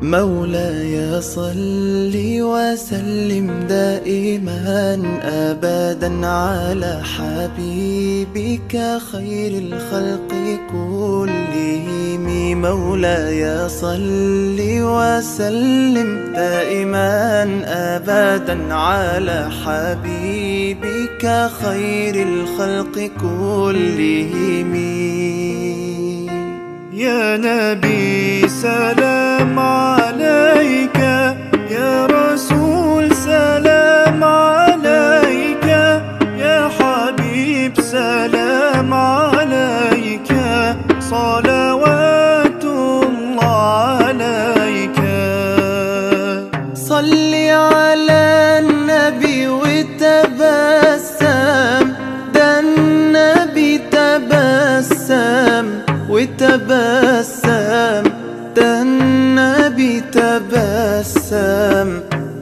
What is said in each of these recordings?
مولاي صل وسلم دائما أبدا على حبيبك خير الخلق كلهم. مولاي صل وسلم دائما أبدا على حبيبك خير الخلق كلهم. يا نبي سلام عليك، يا رسول سلام عليك، يا حبيب سلام عليك، صلوات الله عليك. صل على النبي وتبسم، ده النبي تبسم وتبسم، ده النبي تبسم.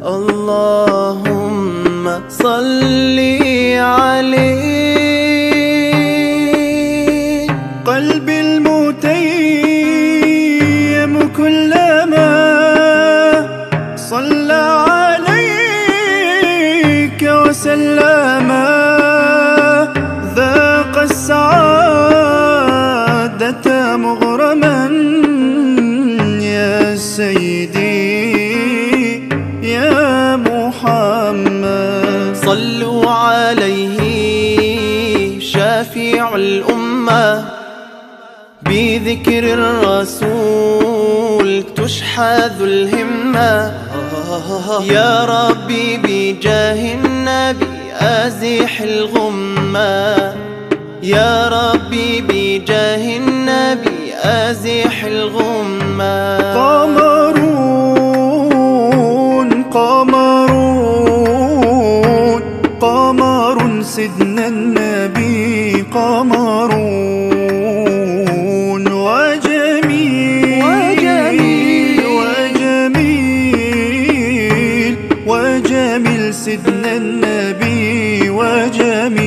اللهم صل عليه. قلبي المتيم كلما صلى عليك وسلم ذاق السعادة مغرما. يا سيدي يا محمد صلوا عليه شافع الأمة، بذكر الرسول تشحذ الهمة. يا ربي بجاه النبي أزح الغمة، يا ربي بجاه النبي أزح الغمة. قمرون قمرون قمر سيدنا النبي، قمرون وجميل وجميل وجميل وجميل سيدنا النبي وجميل.